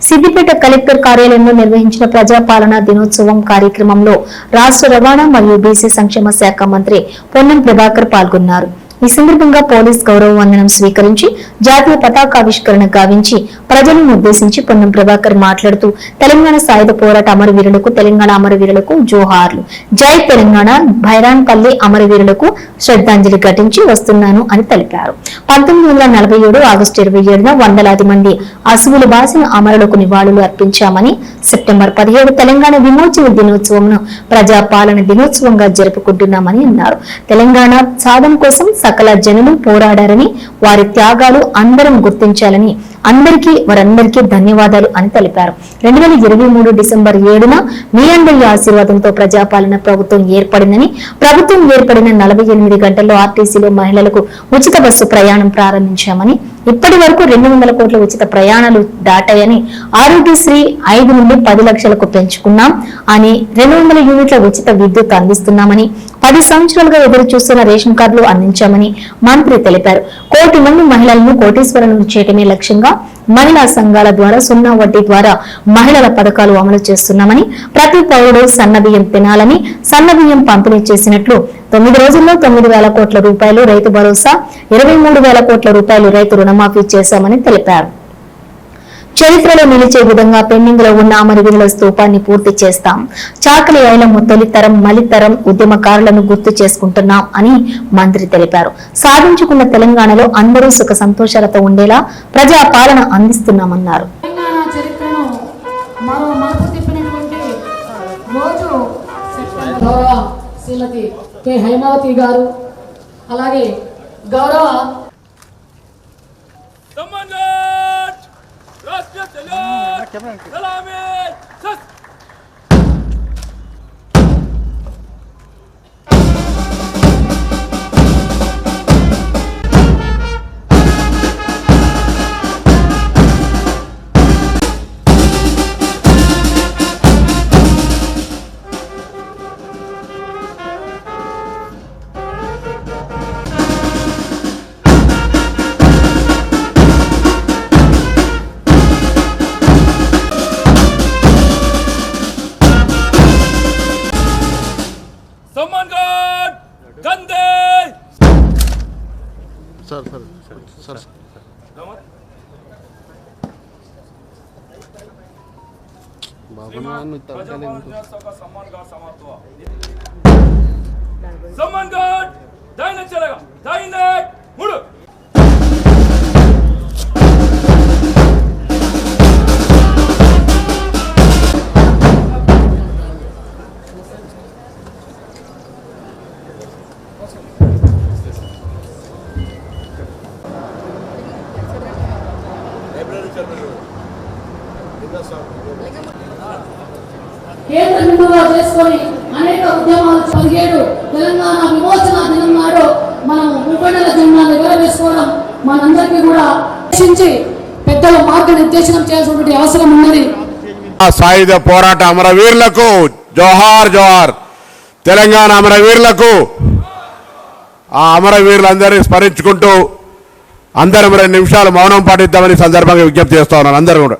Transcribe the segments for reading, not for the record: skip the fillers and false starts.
Siddipet collector కార్యాలయంలో నిర్వహించిన ప్రజాపాలన దినోత్సవం కార్యక్రమంలో రాష్ట్ర రవాణా మరియు బీసీ సంక్షేమ శాఖ మంత్రి పొన్నం ప్రభాకర్ పాల్గొన్నారు. ఈ సందర్భంగా పోలీస్ గౌరవ వందనం స్వీకరించి జాతీయ పతాకావిష్కరణ గావించి ప్రజలను ఉద్దేశించి పొన్నం ప్రభాకర్ మాట్లాడుతూ తెలంగాణ సాయుధ పోరాట అమరవీరులకు, తెలంగాణ అమరవీరులకు జోహార్లు, జై తెలంగాణ, భైరాన్పల్లి అమరవీరులకు శ్రద్ధాంజలి ఘటించి వస్తున్నాను అని తెలిపారు. 1947 ఆగస్టు 27న వందలాది మంది అసువులు బాసిన అమరులకు నివాళులు అర్పించామని, సెప్టెంబర్ 17 తెలంగాణ విమోచన దినోత్సవంను ప్రజాపాలన దినోత్సవంగా జరుపుకుంటున్నామని అన్నారు. తెలంగాణ సాధన కోసం సకల జనులు పోరాడారని, వారి త్యాగాలు అందరం గుర్తించాలని, వారందరికీ ధన్యవాదాలు అని తెలిపారు. 2023 డిసెంబర్ 7న మీ అందరి ఆశీర్వాదంతో ప్రజాపాలన ప్రభుత్వం ఏర్పడిందని, ప్రభుత్వం ఏర్పడిన 48 గంటల్లో ఆర్టీసీలో మహిళలకు ఉచిత బస్సు ప్రయాణం ప్రారంభించామని, ఇప్పటి వరకు 200 కోట్ల ఉచిత ప్రయాణాలు దాటాయని, ఆరోగ్యశ్రీ 5 నుండి 10 లక్షలకు పెంచుకున్నాం అని, 200 యూనిట్ల ఉచిత విద్యుత్ అందిస్తున్నామని, 10 సంవత్సరాలుగా ఎదురు చూస్తున్న రేషన్ కార్డులు అందించామని మంత్రి తెలిపారు. 1 కోటి మంది మహిళలను కోటీశ్వరులను చేయటమే లక్ష్యంగా మహిళా సంఘాల ద్వారా 0 వడ్డీ ద్వారా మహిళల పథకాలు అమలు చేస్తున్నామని, ప్రతి పౌరుడు సన్నబియ్యం తినాలని సన్నబియ్యం పంపిణీ చేసినట్లు 9 రోజుల్లో 9,000 కోట్ల రూపాయలు రైతు భరోసా, 23,000 కోట్ల రూపాయలు రైతు రుణమాఫీ చేశామని తెలిపారు. చరిత్రలో నిలిచే విధంగా పెండింగ్ లో ఉన్న అమరవీరుల స్తూపాన్ని పూర్తి చేస్తాం. చాకలి ఐలమ్మ తొలితరం మలితరం ఉద్యమకారులను గుర్తు చేసుకుంటున్నాం అని మంత్రి తెలిపారు. సాధించుకున్న తెలంగాణలో అందరూ సుఖ సంతోషాలతో ఉండేలా ప్రజా పాలన అందిస్తున్నామన్నారు. అలాగే గౌరవ కేంద్ర బిందువుగా చేసుకొని అనేక ఉద్యమాలు 17 తెలంగాణ విమోచన దినం నాడు మనం ముప్పండల జెండాను ఎగరవేసుకోవడం మనందరికీ కూడా పెద్దల మార్గనిర్దేశనం చేయాల్సినటువంటి అవసరం ఉన్నది. సాయుధ పోరాట అమరవీరులకు జోహార్ జోహార్, తెలంగాణ అమరవీరులకు, ఆ అమరవీరులందరినీ స్మరించుకుంటూ అందరం 2 నిమిషాలు మౌనం పాటిద్దామని సందర్భంగా విజ్ఞప్తి చేస్తా ఉన్నాను. అందరూ కూడా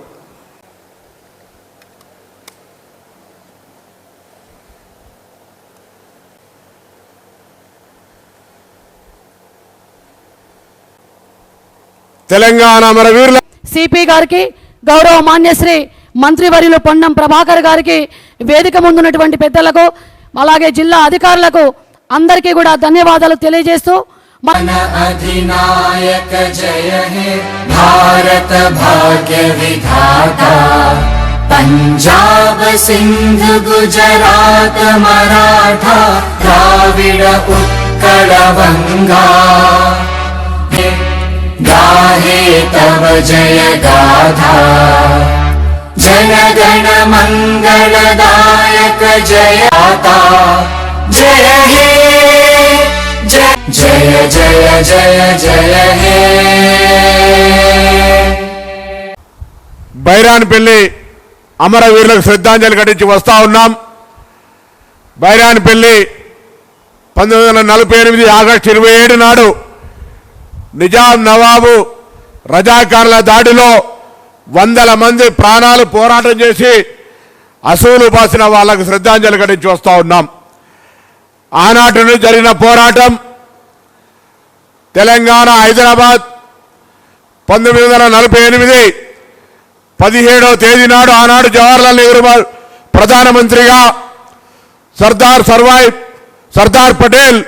తెలంగాణ అమరవీరుల సిపి గారికి, గౌరవ మాన్యశ్రీ మంత్రివర్యులు పొన్నం ప్రభాకర్ గారికి, వేదిక ముందున్నటువంటి పెద్దలకు, అలాగే జిల్లా అధికారులకు అందరికీ కూడా ధన్యవాదాలు తెలియజేస్తూ మన అధినాయక జయ హే భారత భాగ్య విధాత, పంజాబ్ సింధ్ గుజరాత్ మరాఠా ద్రావిడ ఉత్కళ వంగా, गाहे तव जय गाथा, जनगण मंगलदायक जयता, जय हे जय जय जय जय जय हे. బైరాన్పల్లి అమరవీరులకు శ్రద్ధాంజలి ఘటించి వస్తా ఉన్నాం. బైరాన్పల్లి 1948 ఆగస్టు 27 నాడు నిజాం నవాబు రజాకార్ల దాడిలో వందల మంది ప్రాణాలు పోరాటం చేసి అసూలు బాసిన వాళ్ళకు శ్రద్ధాంజలి ఘటించి వస్తూ ఉన్నాం. ఆనాటి నుండి జరిగిన పోరాటం తెలంగాణ హైదరాబాద్ 1948 17వ తేదీ నాడు ఆనాడు జవహర్లాల్ నెహ్రూ ప్రధానమంత్రిగా సర్దార్ పటేల్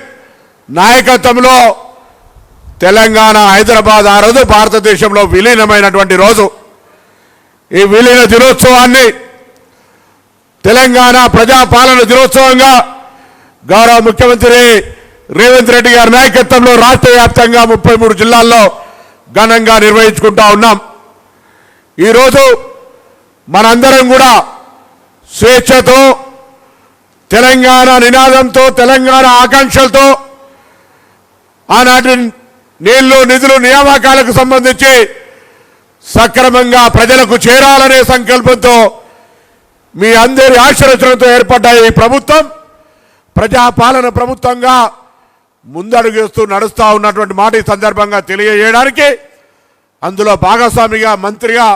నాయకత్వంలో తెలంగాణ హైదరాబాద్ ఆ రోజు భారతదేశంలో విలీనమైనటువంటి రోజు. ఈ విలీన దినోత్సవాన్ని తెలంగాణ ప్రజాపాలన దినోత్సవంగా గౌరవ ముఖ్యమంత్రి రేవంత్ రెడ్డి గారి నాయకత్వంలో రాష్ట్ర వ్యాప్తంగా 33 జిల్లాల్లో ఘనంగా నిర్వహించుకుంటా ఉన్నాం. ఈరోజు మనందరం కూడా స్వేచ్ఛతో, తెలంగాణ నినాదంతో, తెలంగాణ ఆకాంక్షలతో ఆనాటి నీళ్లు నిధులు నియామకాలకు సంబంధించి సక్రమంగా ప్రజలకు చేరాలనే సంకల్పంతో మీ అందరి ఆశీర్వచనంతో ఏర్పడ్డ ఈ ప్రభుత్వం ప్రజాపాలన ప్రభుత్వంగా ముందడుగేస్తూ నడుస్తూ ఉన్నటువంటి మాట ఈ సందర్భంగా తెలియజేయడానికి, అందులో భాగస్వామిగా మంత్రిగా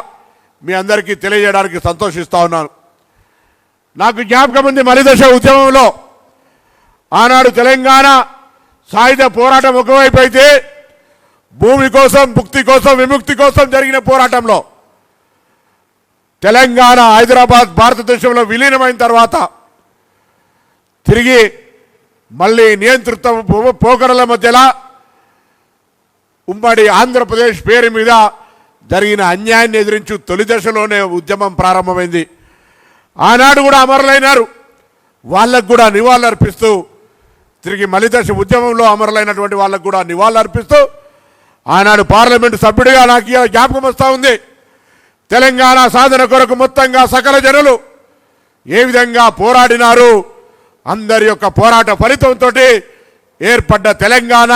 మీ అందరికీ తెలియజేయడానికి సంతోషిస్తూ ఉన్నాను. నాకు జ్ఞాపకం ఉంది, మలిదశ ఉద్యమంలో ఆనాడు తెలంగాణ సాయుధ పోరాటం ఒకవైపు అయితే భూమి కోసం, భుక్తి కోసం, విముక్తి కోసం జరిగిన పోరాటంలో తెలంగాణ హైదరాబాద్ భారతదేశంలో విలీనమైన తర్వాత తిరిగి మళ్ళీ నియంతృత్వ పోకడల మధ్యలో ఉమ్మడి ఆంధ్రప్రదేశ్ పేరు మీద జరిగిన అన్యాయాన్ని ఎదిరించు తొలి దశలోనే ఉద్యమం ప్రారంభమైంది. ఆనాడు కూడా అమరులైనారు. వాళ్ళకు కూడా నివాళులర్పిస్తూ తిరిగి మలిదశ ఉద్యమంలో అమరులైనటువంటి వాళ్ళకు కూడా నివాళులర్పిస్తూ ఆనాడు పార్లమెంటు సభ్యుడిగా నాకు జ్ఞాపకం వస్తూ ఉంది. తెలంగాణ సాధన కొరకు మొత్తంగా సకల జనులు ఏ విధంగా పోరాడినారు, అందరి యొక్క పోరాట ఫలితంతో ఏర్పడ్డ తెలంగాణ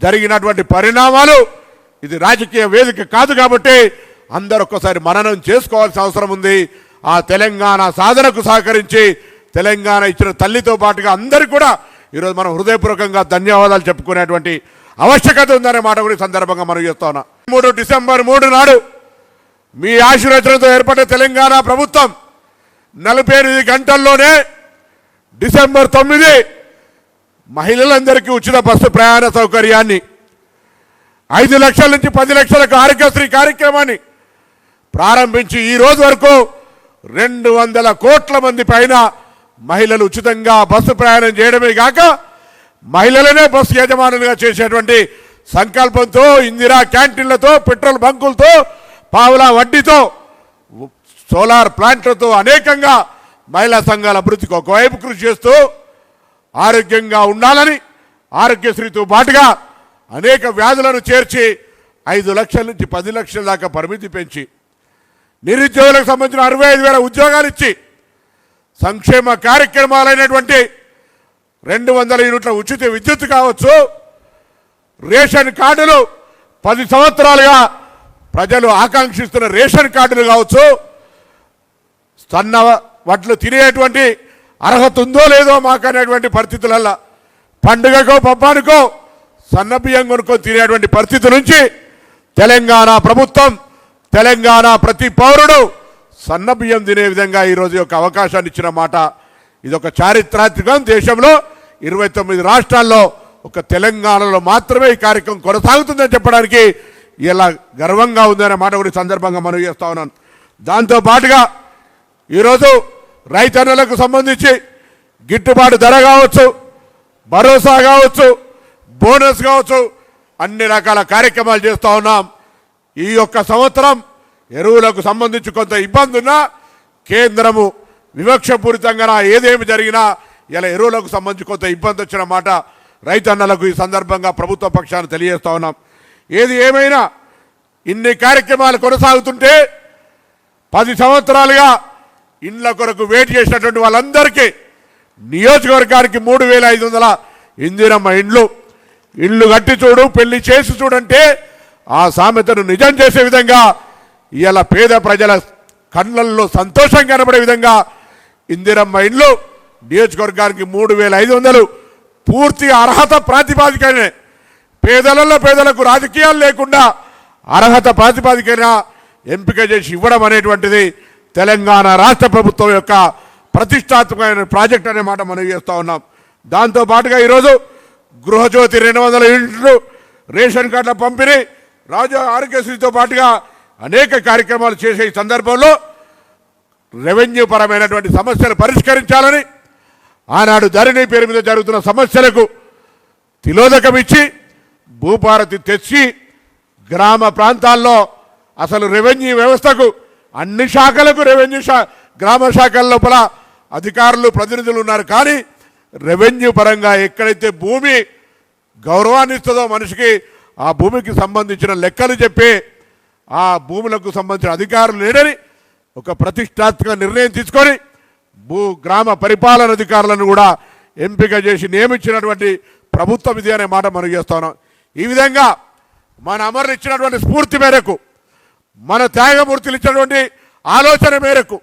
జరిగినటువంటి పరిణామాలు ఇది రాజకీయ వేదిక కాదు కాబట్టి అందరూ ఒక్కసారి మననం చేసుకోవాల్సిన అవసరం ఉంది. ఆ తెలంగాణ సాధనకు సహకరించి తెలంగాణ ఇచ్చిన తల్లితో పాటుగా అందరికీ కూడా ఈరోజు మనం హృదయపూర్వకంగా ధన్యవాదాలు చెప్పుకునేటువంటి ఆవశ్యకత ఉందనే మాట కూడా సందర్భంగా మనం చేస్తా ఉన్నాం. 3 డిసెంబర్ 3 నాడు మీ ఆశీర్వచనంతో ఏర్పడ్డ తెలంగాణ ప్రభుత్వం 48 గంటల్లోనే డిసెంబర్ 9 మహిళలందరికీ ఉచిత బస్సు ప్రయాణ సౌకర్యాన్ని, 5 లక్షల నుంచి 10 లక్షలకు ఆరోగ్యశ్రీ కార్యక్రమాన్ని ప్రారంభించి ఈ రోజు వరకు 200 కోట్ల మంది పైన మహిళలు ఉచితంగా బస్సు ప్రయాణం చేయడమే కాక మహిళలనే బస్సు యజమానులుగా చేసేటువంటి సంకల్పంతో, ఇందిరా క్యాంటీన్లతో, పెట్రోల్ బంకులతో, పావులా వడ్డీతో, సోలార్ ప్లాంట్లతో అనేకంగా మహిళా సంఘాల అభివృద్ధికి ఒకవైపు కృషి చేస్తూ ఆరోగ్యంగా ఉండాలని ఆరోగ్యశ్రీతో పాటుగా అనేక వ్యాధులను చేర్చి 5 లక్షల నుంచి 10 లక్షల దాకా పరిమితి పెంచి నిరుద్యోగులకు సంబంధించిన 65,000 ఉద్యోగాలు ఇచ్చి సంక్షేమ కార్యక్రమాలైనటువంటి 200 యూనిట్ల ఉచిత విద్యుత్ కావచ్చు, రేషన్ కార్డులు 10 సంవత్సరాలుగా ప్రజలు ఆకాంక్షిస్తున్న రేషన్ కార్డులు కావచ్చు, సన్న వడ్లు తినేటువంటి అర్హత ఉందో లేదో మాకు అనేటువంటి పరిస్థితులలో పండుగకో పబ్బానికో సన్న బియ్యం కొనుక్కొని తినేటువంటి పరిస్థితి నుంచి తెలంగాణ ప్రభుత్వం, తెలంగాణ ప్రతి పౌరుడు సన్న బియ్యం తినే విధంగా ఈరోజు యొక్క అవకాశాన్ని ఇచ్చిన మాట ఇదొక చారిత్రాత్మకం. దేశంలో 29 రాష్ట్రాల్లో ఒక తెలంగాణలో మాత్రమే ఈ కార్యక్రమం కొనసాగుతుందని చెప్పడానికి ఇలా గర్వంగా ఉందనే మాట కూడా సందర్భంగా మనం చేస్తా ఉన్నాను. దాంతోపాటుగా ఈరోజు రైతన్నలకు సంబంధించి గిట్టుబాటు ధర కావచ్చు, భరోసా కావచ్చు, బోనస్ కావచ్చు, అన్ని రకాల కార్యక్రమాలు చేస్తూ ఉన్నాం. ఈ యొక్క సంవత్సరం ఎరువులకు సంబంధించి కొంత ఇబ్బంది ఉన్నా కేంద్రము వివక్షపూరితంగా ఏదేమి జరిగినా ఇలా ఎరువులకు సంబంధించి కొంత ఇబ్బంది వచ్చిన మాట రైతన్నలకు ఈ సందర్భంగా ప్రభుత్వ పక్షాన్ని తెలియజేస్తా ఉన్నాం. ఏది ఏమైనా ఇన్ని కార్యక్రమాలు కొనసాగుతుంటే 10 సంవత్సరాలుగా ఇండ్ల కొరకు వెయిట్ చేసినటువంటి వాళ్ళందరికీ నియోజకవర్గానికి 3,500 ఇందిరమ్మ ఇండ్లు కట్టి చూడు, పెళ్లి చేసి చూడంటే ఆ సామెతను నిజం చేసే విధంగా ఇలా పేద ప్రజల కళ్ళల్లో సంతోషం కనబడే విధంగా ఇందిరమ్మ ఇండ్లు నియోజకవర్గానికి 3,500 పూర్తి అర్హత ప్రాతిపాదికనే, పేదలకు రాజకీయాలు లేకుండా అర్హత ప్రాతిపాదికన ఎంపిక చేసి ఇవ్వడం అనేటువంటిది తెలంగాణ రాష్ట్ర ప్రభుత్వం యొక్క ప్రతిష్టాత్మకమైన ప్రాజెక్ట్ అనే మాట మనం చేస్తూ ఉన్నాం. దాంతోపాటుగా ఈరోజు గృహజ్యోతి 200 యూనిట్లు, రేషన్ కార్డుల పంపిణీ, రాజు ఆరోగ్యశ్రీతో పాటుగా అనేక కార్యక్రమాలు చేసే ఈ సందర్భంలో రెవెన్యూ పరమైనటువంటి సమస్యలు పరిష్కరించాలని, ఆనాడు ధరణి పేరు మీద జరుగుతున్న సమస్యలకు తిలోదకం ఇచ్చి భూభారతి తెచ్చి గ్రామ ప్రాంతాల్లో అసలు రెవెన్యూ వ్యవస్థకు అన్ని శాఖలకు గ్రామ శాఖల లోపల అధికారులు ప్రతినిధులు ఉన్నారు. కానీ రెవెన్యూ పరంగా ఎక్కడైతే భూమి గౌరవాన్ని ఇస్తుందో మనిషికి, ఆ భూమికి సంబంధించిన లెక్కలు చెప్పి ఆ భూములకు సంబంధించిన అధికారులు లేడని ఒక ప్రతిష్టాత్మక నిర్ణయం తీసుకొని గ్రామ పరిపాలన అధికారులను కూడా ఎంపిక చేసి నియమించినటువంటి ప్రభుత్వం ఇది అనే మాట మనం చేస్తున్నాం. ఈ విధంగా మన అమరులు ఇచ్చినటువంటి స్ఫూర్తి మేరకు, మన త్యాగమూర్తులు ఇచ్చినటువంటి ఆలోచన మేరకు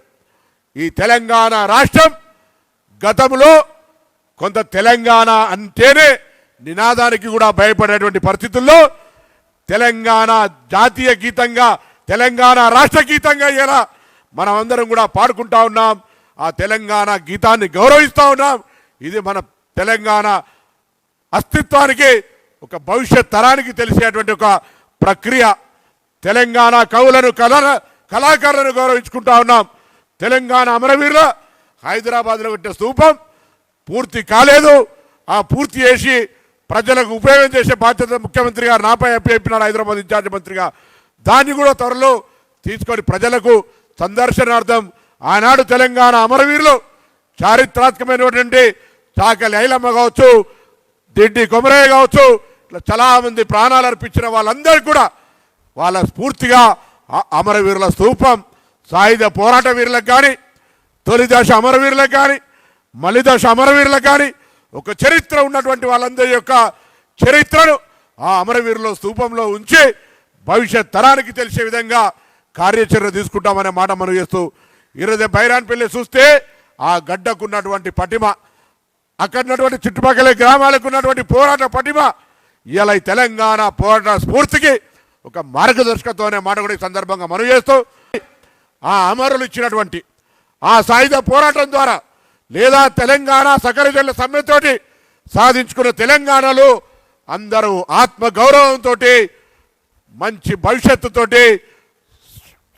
ఈ తెలంగాణ రాష్ట్రం గతంలో కొంత తెలంగాణ అంటేనే నినాదానికి కూడా భయపడేటువంటి పరిస్థితుల్లో తెలంగాణ జాతీయ గీతంగా, తెలంగాణ రాష్ట్ర గీతంగా ఇలా మనం అందరం కూడా పాడుకుంటా ఉన్నాం. ఆ తెలంగాణ గీతాన్ని గౌరవిస్తూ ఉన్నాం. ఇది మన తెలంగాణ అస్తిత్వానికి, ఒక భవిష్యత్ తరానికి తెలిసేటువంటి ఒక ప్రక్రియ. తెలంగాణ కవులను కళాకారులను గౌరవించుకుంటా ఉన్నాం. తెలంగాణ అమరవీరుల హైదరాబాద్లో పెట్టే స్తూపం పూర్తి కాలేదు. ఆ పూర్తి చేసి ప్రజలకు ఉపయోగం చేసే బాధ్యత ముఖ్యమంత్రి గారు నాపై చెప్పినాడు, హైదరాబాద్ ఇన్ఛార్జ్ మంత్రిగా. దాన్ని కూడా త్వరలో తీసుకొని ప్రజలకు సందర్శనార్థం ఆనాడు తెలంగాణ అమరవీరులు చారిత్రాత్మకమైనటువంటి చాకలి ఐలమ్మ కావచ్చు, దిడ్డి కొమరయ్య కావచ్చు, ఇట్లా చాలా మంది ప్రాణాలు అర్పించిన వాళ్ళందరికీ కూడా వాళ్ళ స్ఫూర్తిగా అమరవీరుల స్తూపం, సాయుధ పోరాట వీరులకు కానీ, తొలిదశ అమరవీరులకు కానీ, మలిదశ అమరవీరులకు కానీ ఒక చరిత్ర ఉన్నటువంటి వాళ్ళందరి యొక్క చరిత్రను ఆ అమరవీరుల స్తూపంలో ఉంచి భవిష్యత్ తరానికి తెలిసే విధంగా కార్యాచరణ తీసుకుంటామనే మాట మనం చేస్తూ, ఈరోజు బైరాన్పల్లి చూస్తే ఆ గడ్డకు ఉన్నటువంటి పటిమ, అక్కడ ఉన్నటువంటి చుట్టుపక్కల గ్రామాలకు ఉన్నటువంటి పోరాట పటిమ ఇలా ఈ తెలంగాణ పోరాట స్ఫూర్తికి ఒక మార్గదర్శకత్వం అనే మాట కూడా ఈ సందర్భంగా మనం చేస్తూ, ఆ అమరులు ఇచ్చినటువంటి ఆ సాయుధ పోరాటం ద్వారా లేదా తెలంగాణ సకల జిల్లా సమ్మెతోటి సాధించుకున్న తెలంగాణలో అందరూ ఆత్మగౌరవంతో, మంచి భవిష్యత్తుతోటి,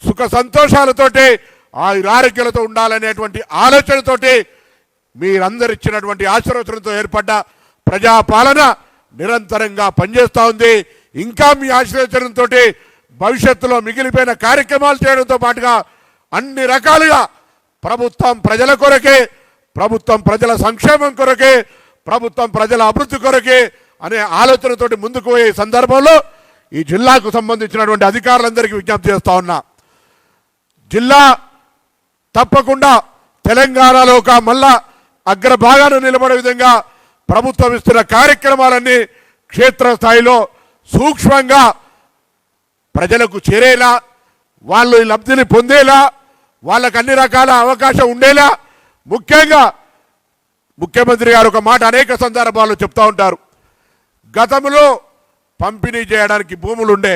సుఖ సంతోషాలతోటి, ఆరోగ్యాలతో ఉండాలనేటువంటి ఆలోచనతోటి మీరందరు ఇచ్చినటువంటి ఆశీర్వచనంతో ఏర్పడ్డ ప్రజాపాలన నిరంతరంగా పనిచేస్తూ ఉంది. ఇంకా మీ ఆశీర్వచనంతో భవిష్యత్తులో మిగిలిపోయిన కార్యక్రమాలు చేయడంతో పాటుగా అన్ని రకాలుగా ప్రభుత్వం ప్రజల కొరకే, ప్రభుత్వం ప్రజల సంక్షేమం కొరకే, ప్రభుత్వం ప్రజల అభివృద్ధి కొరకే అనే ఆలోచనతోటి ముందుకు పోయే సందర్భంలో ఈ జిల్లాకు సంబంధించినటువంటి అధికారులందరికీ విజ్ఞప్తి చేస్తా ఉన్నా. జిల్లా తప్పకుండా తెలంగాణలో ఒక మళ్ళా అగ్రభాగాన నిలబడే విధంగా ప్రభుత్వం ఇస్తున్న కార్యక్రమాలన్నీ క్షేత్రస్థాయిలో సూక్ష్మంగా ప్రజలకు చేరేలా, వాళ్ళు ఈ లబ్ధిని పొందేలా, వాళ్ళకు అన్ని రకాల అవకాశం ఉండేలా, ముఖ్యంగా ముఖ్యమంత్రి గారు ఒక మాట అనేక సందర్భాల్లో చెప్తూ ఉంటారు. గతంలో పంపిణీ చేయడానికి భూములుండే,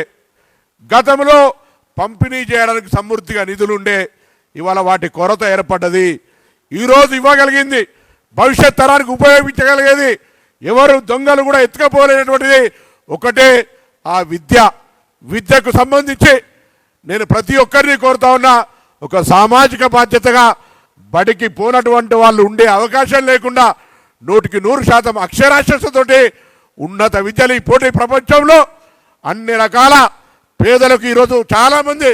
గతంలో పంపిణీ చేయడానికి సమృద్ధిగా నిధులుండే, ఇవాళ వాటి కొరత ఏర్పడ్డది. ఈరోజు ఇవ్వగలిగింది, భవిష్యత్ తరానికి ఉపయోగించగలిగేది, ఎవరు దొంగలు కూడా ఎత్తుకపోలేనటువంటిది ఒకటే ఆ విద్యకు సంబంధించి నేను ప్రతి ఒక్కరిని కోరుతా ఉన్నా, ఒక సామాజిక బాధ్యతగా బడికి పోనటువంటి వాళ్ళు ఉండే అవకాశం లేకుండా 100% అక్షరాస్యతతోటి ఉన్నత విద్యలు ఈ పోటీ ప్రపంచంలో అన్ని రకాల పేదలకు ఈరోజు చాలామంది,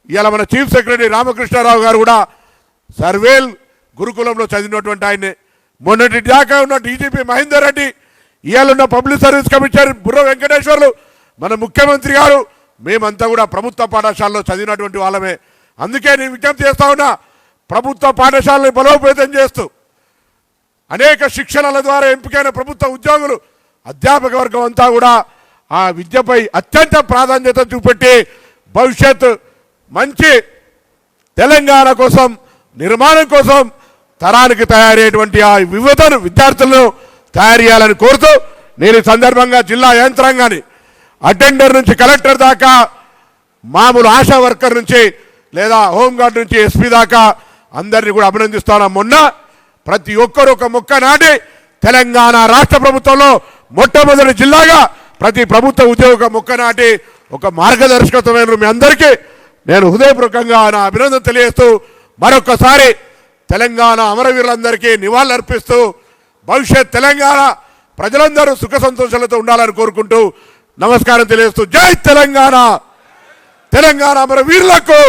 ఇలా మన చీఫ్ సెక్రటరీ రామకృష్ణారావు గారు కూడా సర్వేల్ గురుకులంలో చదివినటువంటి ఆయన్ని, మొన్నటి దాకా ఉన్న డీజీపీ మహేందర్ రెడ్డి, ఇవాళ ఉన్న పబ్లిక్ సర్వీస్ కమిషనర్ బుర్ర వెంకటేశ్వర్లు, మన ముఖ్యమంత్రి గారు, మేమంతా కూడా ప్రభుత్వ పాఠశాలలో చదివినటువంటి వాళ్ళమే. అందుకే నేను విజ్ఞప్తి చేస్తా ఉన్నా, ప్రభుత్వ పాఠశాలను బలోపేతం చేస్తూ అనేక శిక్షణల ద్వారా ఎంపికైన ప్రభుత్వ ఉద్యోగులు, అధ్యాపక వర్గం అంతా కూడా ఆ విద్యపై అత్యంత ప్రాధాన్యత చూపెట్టి భవిష్యత్ మంచి తెలంగాణ కోసం, నిర్మాణం కోసం తరానికి తయారయ్యేటువంటి ఆ విద్యార్థులను తయారు చేయాలని కోరుతూ, నేను ఈ సందర్భంగా జిల్లా యంత్రాంగాన్ని అటెండర్ నుంచి కలెక్టర్ దాకా మామూలు ఆశా వర్కర్ నుంచి లేదా హోంగార్డ్ నుంచి ఎస్పీ దాకా అందరినీ కూడా అభినందిస్తాను. మొన్న ప్రతి ఒక్కరు ఒక మొక్క నాటి తెలంగాణ రాష్ట్ర ప్రభుత్వంలో మొట్టమొదటి జిల్లాగా ప్రతి ప్రభుత్వ ఉద్యోగ మొక్క నాటి ఒక మార్గదర్శకత్వమైన మీ అందరికీ నేను హృదయపూర్వకంగా నా అభినందన తెలియజేస్తూ మరొకసారి తెలంగాణ అమరవీరులందరికీ నివాళులర్పిస్తూ భవిష్యత్ తెలంగాణ ప్రజలందరూ సుఖ సంతోషాలతో ఉండాలని కోరుకుంటూ నమస్కారం తెలియజేస్తూ జై తెలంగాణ. తెలంగాణ అమరవీరులకు